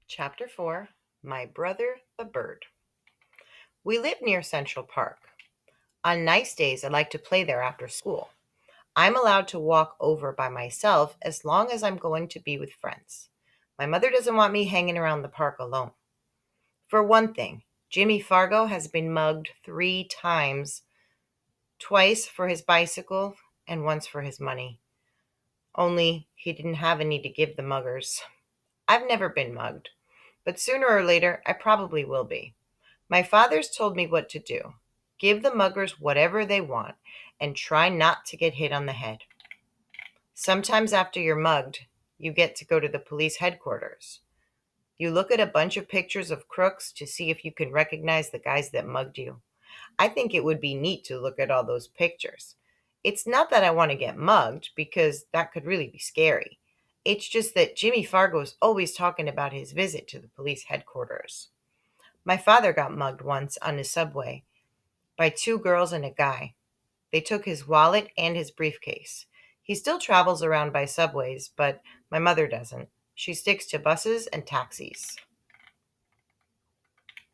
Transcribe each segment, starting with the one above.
Chapter 4 My Brother the Bird. We live near Central Park. On nice days, I like to play there after school. I'm allowed to walk over by myself as long as I'm going to be with friends. My mother doesn't want me hanging around the park alone. For one thing, Jimmy Fargo has been mugged 3 times, twice for his bicycle and once for his money. Only he didn't have any to give the muggers. I've never been mugged, but sooner or later I probably will be. My father's told me what to do. Give the muggers whatever they want and try not to get hit on the head. Sometimes after you're mugged, you get to go to the police headquarters. You look at a bunch of pictures of crooks to see if you can recognize the guys that mugged you. I think it would be neat to look at all those pictures. It's not that I want to get mugged, because that could really be scary. It's just that Jimmy Fargo is always talking about his visit to the police headquarters. My father got mugged once on the subway by 2 girls and a guy. They took his wallet and his briefcase. He still travels around by subways, but my mother doesn't. She sticks to buses and taxis.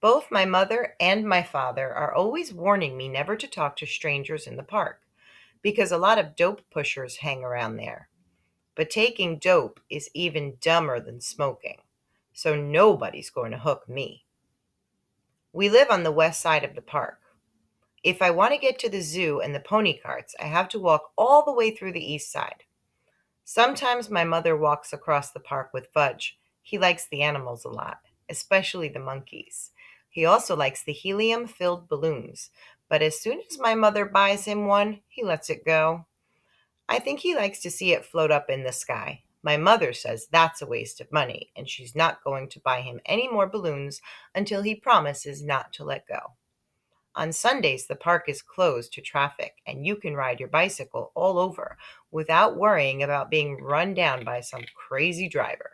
Both my mother and my father are always warning me never to talk to strangers in the park, because a lot of dope pushers hang around there. But taking dope is even dumber than smoking, so nobody's going to hook me. We live on the west side of the park. If I want to get to the zoo and the pony carts, I have to walk all the way through the east side. Sometimes my mother walks across the park with Fudge. He likes the animals a lot, especially the monkeys. He also likes the helium-filled balloons, but as soon as my mother buys him one, he lets it go. I think he likes to see it float up in the sky. My mother says that's a waste of money, and she's not going to buy him any more balloons until he promises not to let go. On Sundays, the park is closed to traffic, and you can ride your bicycle all over without worrying about being run down by some crazy driver.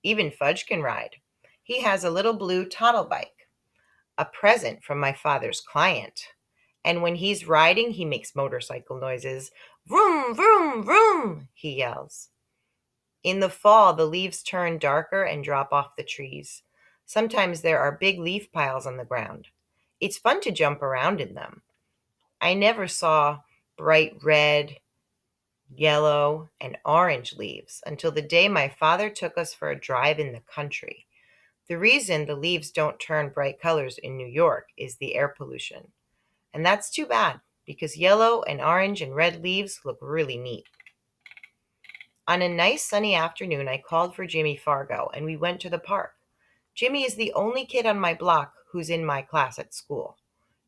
Even Fudge can ride. He has a little blue toddle bike, a present from my father's client. And when he's riding, he makes motorcycle noises. Vroom, vroom, vroom, he yells. In the fall, the leaves turn darker and drop off the trees. Sometimes there are big leaf piles on the ground. It's fun to jump around in them. I never saw bright red, yellow, and orange leaves until the day my father took us for a drive in the country. The reason the leaves don't turn bright colors in New York is the air pollution. And that's too bad, because yellow and orange and red leaves look really neat. On a nice sunny afternoon, I called for Jimmy Fargo and we went to the park. Jimmy is the only kid on my block who's in my class at school,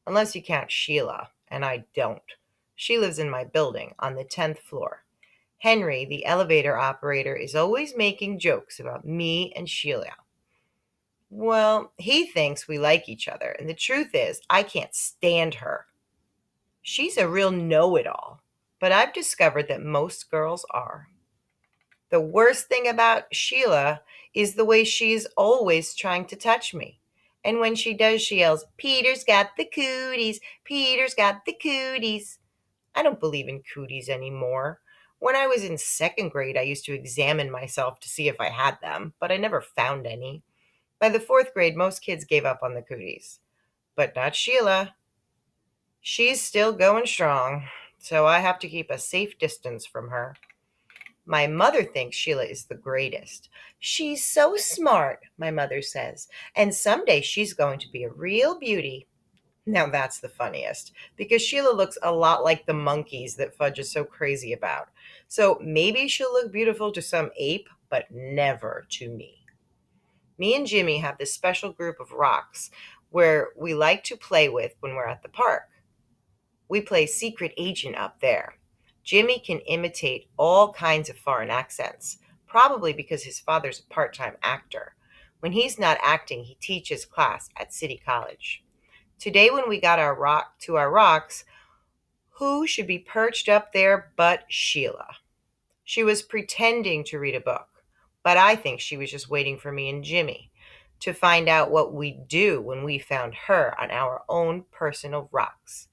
unless you count Sheila, and I don't. She lives in my building on the 10th floor. Henry, the elevator operator, is always making jokes about me and Sheila. Well, he thinks we like each other, and the truth is, I can't stand her. She's a real know-it-all, but I've discovered that most girls are. The worst thing about Sheila is the way she's always trying to touch me. And when she does, she yells, "Peter's got the cooties, Peter's got the cooties." I don't believe in cooties anymore. When I was in second grade, I used to examine myself to see if I had them, but I never found any. By the fourth grade, most kids gave up on the cooties. But not Sheila. She's still going strong, so I have to keep a safe distance from her. My mother thinks Sheila is the greatest. She's so smart, my mother says, and someday she's going to be a real beauty. Now that's the funniest, because Sheila looks a lot like the monkeys that Fudge is so crazy about. So maybe she'll look beautiful to some ape, but never to me. Me and Jimmy have this special group of rocks where we like to play with when we're at the park. We play secret agent up there. Jimmy can imitate all kinds of foreign accents, probably because his father's a part-time actor. When he's not acting, he teaches class at City College. Today, when we got our rocks, who should be perched up there but Sheila? She was pretending to read a book, but I think she was just waiting for me and Jimmy to find out what we'd do when we found her on our own personal rocks.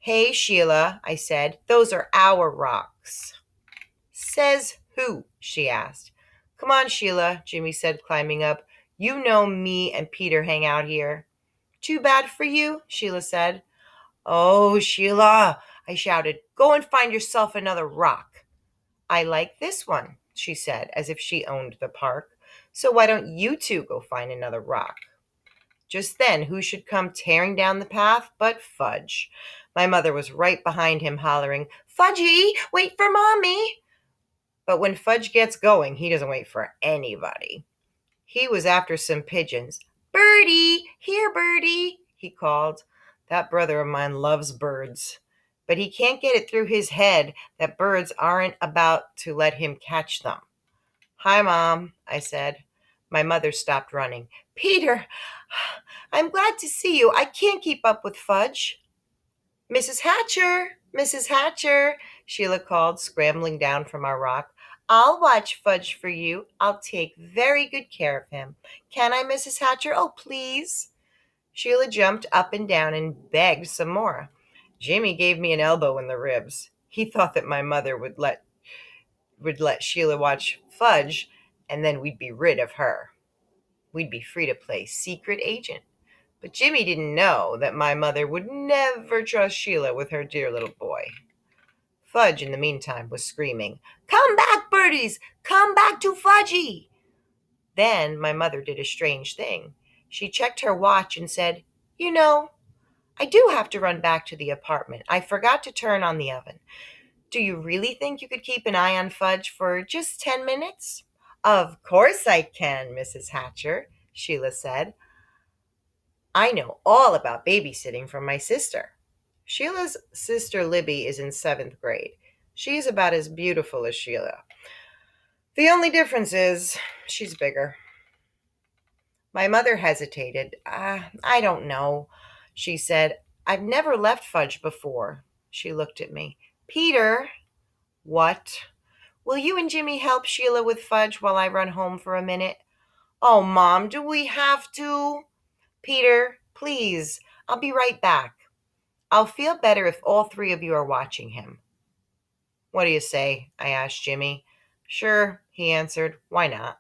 "Hey, Sheila," I said, "those are our rocks." "Says who?" she asked. "Come on, Sheila," Jimmy said, climbing up. You know me and Peter hang out here. Too bad for you, Sheila said. Oh, Sheila, I shouted, go and find yourself another rock. I like this one, she said, as if she owned the park. So why don't you two go find another rock? Just then, who should come tearing down the path but Fudge? My mother was right behind him, hollering, Fudgy, wait for Mommy! But when Fudge gets going, he doesn't wait for anybody. He was after some pigeons. Birdie, here, Birdie, he called. That brother of mine loves birds, but he can't get it through his head that birds aren't about to let him catch them. Hi, Mom, I said. My mother stopped running. Peter, I'm glad to see you. I can't keep up with Fudge. Mrs. Hatcher, Mrs. Hatcher, Sheila called, scrambling down from our rock. I'll watch Fudge for you. I'll take very good care of him. Can I, Mrs. Hatcher? Oh, please. Sheila jumped up and down and begged some more. Jimmy gave me an elbow in the ribs. He thought that my mother would let Sheila watch Fudge, and then we'd be rid of her. We'd be free to play secret agent. But Jimmy didn't know that my mother would never trust Sheila with her dear little boy. Fudge, in the meantime, was screaming, Come back, birdies! Come back to Fudgy! Then my mother did a strange thing. She checked her watch and said, You know, I do have to run back to the apartment. I forgot to turn on the oven. Do you really think you could keep an eye on Fudge for just 10 minutes? Of course I can, Mrs. Hatcher, Sheila said. I know all about babysitting from my sister. Sheila's sister Libby is in 7th grade. She's about as beautiful as Sheila. The only difference is she's bigger. My mother hesitated. I don't know, she said. I've never left Fudge before. She looked at me. Peter, what? Will you and Jimmy help Sheila with Fudge while I run home for a minute? Oh, Mom, do we have to? Peter, please, I'll be right back. I'll feel better if all three of you are watching him. What do you say? I asked Jimmy. Sure, he answered. Why not?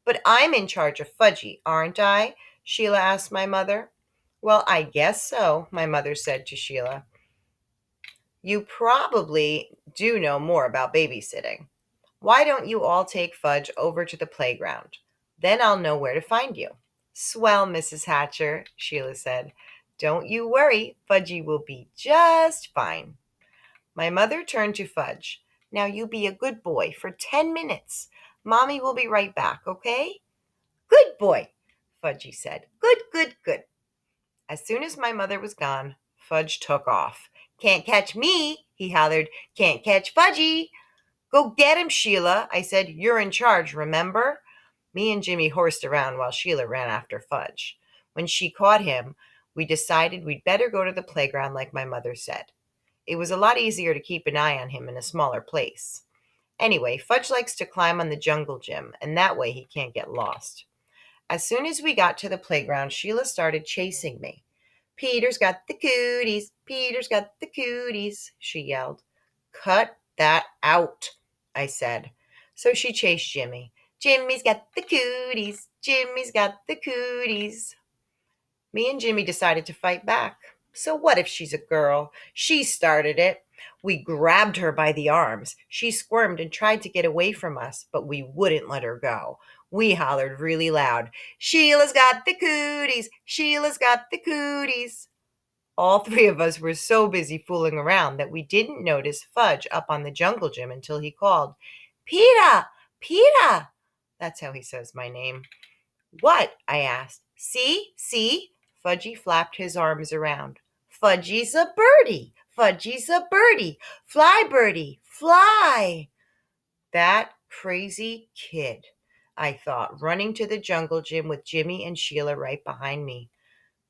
But I'm in charge of Fudgy, aren't I? Sheila asked my mother. Well, I guess so, my mother said to Sheila. You probably do know more about babysitting. Why don't you all take Fudge over to the playground? Then I'll know where to find you. Swell, Mrs. Hatcher, Sheila said. Don't you worry, Fudgy will be just fine. My mother turned to Fudge. Now you be a good boy for 10 minutes. Mommy will be right back, okay? Good boy, Fudgy said. Good, good, good. As soon as my mother was gone, Fudge took off. Can't catch me, he hollered. Can't catch Fudgy. Go get him, Sheila, I said. You're in charge, remember? Me and Jimmy horsed around while Sheila ran after Fudge. When she caught him, we decided we'd better go to the playground like my mother said. It was a lot easier to keep an eye on him in a smaller place. Anyway, Fudge likes to climb on the jungle gym, and that way he can't get lost. As soon as we got to the playground, Sheila started chasing me. Peter's got the cooties, Peter's got the cooties, she yelled. Cut that out, I said. So she chased Jimmy. Jimmy's got the cooties, Jimmy's got the cooties. Me and Jimmy decided to fight back. So what if she's a girl? She started it. We grabbed her by the arms. She squirmed and tried to get away from us, but we wouldn't let her go. We hollered really loud, Sheila's got the cooties, Sheila's got the cooties. All three of us were so busy fooling around that we didn't notice Fudge up on the jungle gym until he called, Peter, Peter. That's how he says my name. What? I asked. See? Fudgy flapped his arms around. Fudgy's a birdie. Fudgy's a birdie. Fly, birdie, fly. That crazy kid, I thought, running to the jungle gym with Jimmy and Sheila right behind me.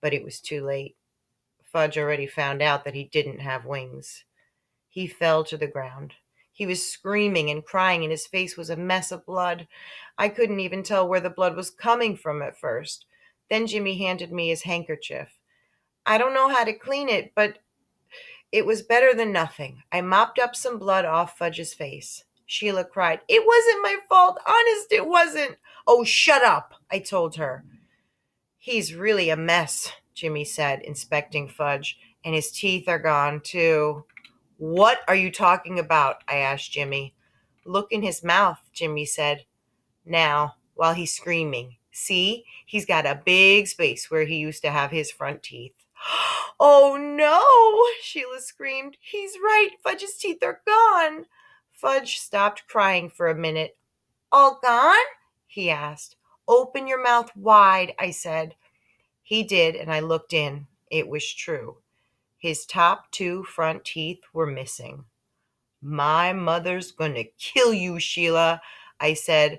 But it was too late. Fudge already found out that he didn't have wings. He fell to the ground. He was screaming and crying, and his face was a mess of blood. I couldn't even tell where the blood was coming from at first. Then Jimmy handed me his handkerchief. I don't know how to clean it, but it was better than nothing. I mopped up some blood off Fudge's face. Sheila cried, It wasn't my fault. Honest, it wasn't. Oh, shut up, I told her. He's really a mess, Jimmy said, inspecting Fudge, and his teeth are gone, too. What are you talking about? I asked Jimmy. Look in his mouth, Jimmy said. Now, while he's screaming. See, he's got a big space where he used to have his front teeth. Oh no, Sheila screamed. He's right, Fudge's teeth are gone. Fudge stopped crying for a minute. All gone? He asked. Open your mouth wide, I said. He did, and I looked in. It was true. His top two front teeth were missing. My mother's gonna kill you, Sheila, I said.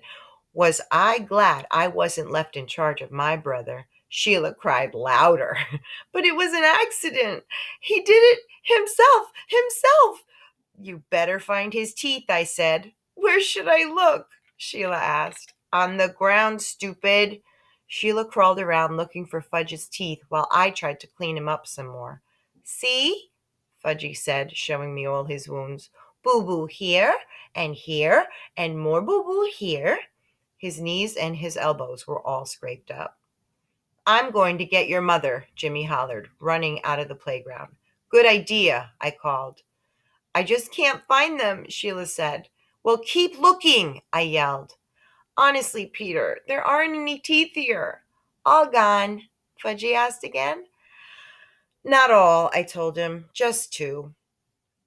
Was I glad I wasn't left in charge of my brother? Sheila cried louder. But it was an accident. He did it himself. You better find his teeth, I said. Where should I look? Sheila asked. On the ground, stupid. Sheila crawled around looking for Fudge's teeth while I tried to clean him up some more. See? Fudgy said, showing me all his wounds. Boo-boo here, and more boo-boo here. His knees and his elbows were all scraped up. I'm going to get your mother, Jimmy hollered, running out of the playground. Good idea, I called. I just can't find them, Sheila said. Well, keep looking, I yelled. Honestly, Peter, there aren't any teeth here. All gone, Fudgy asked again. Not all, I told him, just two.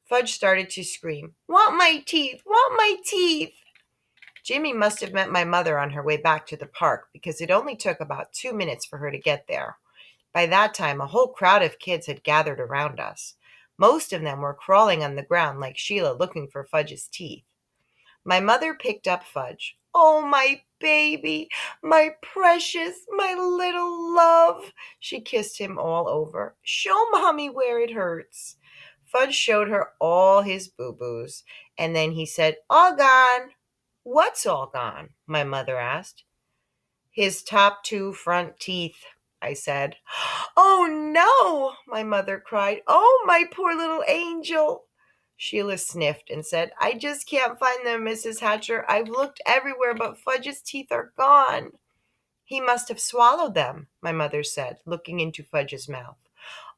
Fudge started to scream, Want my teeth! Want my teeth! Jimmy must have met my mother on her way back to the park because it only took about 2 minutes for her to get there. By that time, a whole crowd of kids had gathered around us. Most of them were crawling on the ground like Sheila looking for Fudge's teeth. My mother picked up Fudge. Oh, my baby, my precious, my little love. She kissed him all over. Show Mommy where it hurts. Fudge showed her all his boo-boos, and then he said, All gone. What's all gone? My mother asked. His top two front teeth, I said. Oh, no, my mother cried. Oh, my poor little angel. Sheila sniffed and said, I just can't find them, Mrs. Hatcher. I've looked everywhere, but Fudge's teeth are gone. He must have swallowed them, my mother said, looking into Fudge's mouth.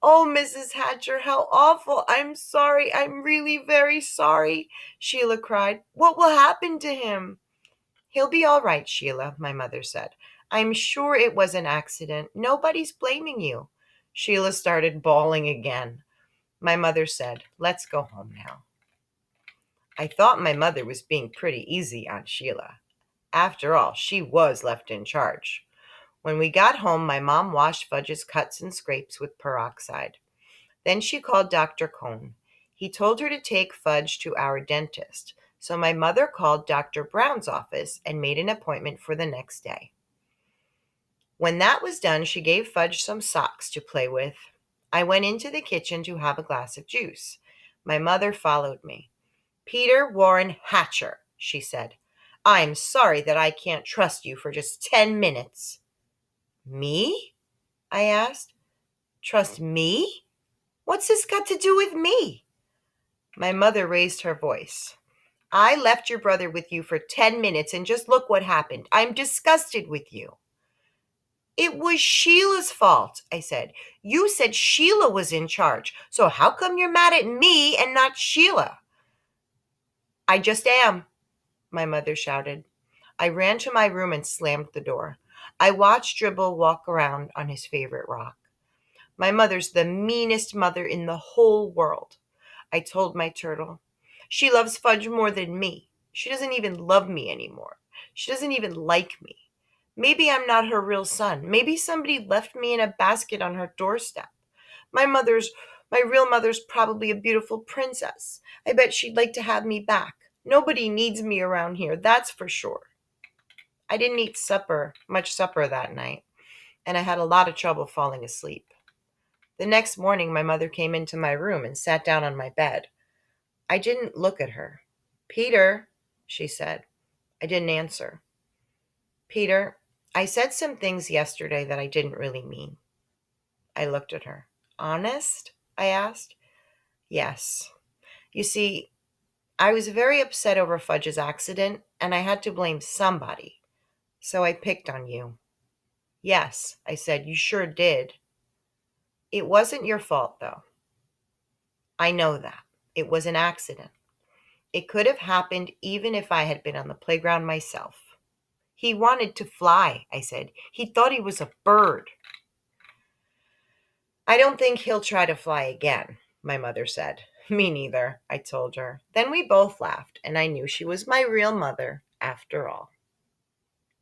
Oh, Mrs. Hatcher, how awful. I'm sorry. I'm really very sorry, Sheila cried. What will happen to him? He'll be all right, Sheila, my mother said. I'm sure it was an accident. Nobody's blaming you. Sheila started bawling again. My mother said, Let's go home now. I thought my mother was being pretty easy on Sheila. After all, she was left in charge. When we got home, my mom washed Fudge's cuts and scrapes with peroxide. Then she called Dr. Cohn. He told her to take Fudge to our dentist, so my mother called Dr. Brown's office and made an appointment for the next day. When that was done, she gave Fudge some socks to play with. I went into the kitchen to have a glass of juice. My mother followed me. Peter Warren Hatcher, she said. I'm sorry that I can't trust you for just 10 minutes. Me? I asked. Trust me? What's this got to do with me? My mother raised her voice. I left your brother with you for 10 minutes and just look what happened. I'm disgusted with you. It was Sheila's fault, I said. You said Sheila was in charge, so how come you're mad at me and not Sheila? I just am, my mother shouted. I ran to my room and slammed the door. I watched Dribble walk around on his favorite rock. My mother's the meanest mother in the whole world, I told my turtle. She loves Fudge more than me. She doesn't even love me anymore. She doesn't even like me. Maybe I'm not her real son. Maybe somebody left me in a basket on her doorstep. My real mother's probably a beautiful princess. I bet she'd like to have me back. Nobody needs me around here, that's for sure. I didn't eat much supper that night, and I had a lot of trouble falling asleep. The next morning, my mother came into my room and sat down on my bed. I didn't look at her. Peter, she said. I didn't answer. Peter, I said some things yesterday that I didn't really mean. I looked at her. Honest? I asked. Yes. You see, I was very upset over Fudge's accident, and I had to blame somebody. So I picked on you. Yes, I said, you sure did. It wasn't your fault, though. I know that. It was an accident. It could have happened even if I had been on the playground myself. He wanted to fly, I said. He thought he was a bird. I don't think he'll try to fly again, my mother said. Me neither, I told her. Then we both laughed, and I knew she was my real mother after all.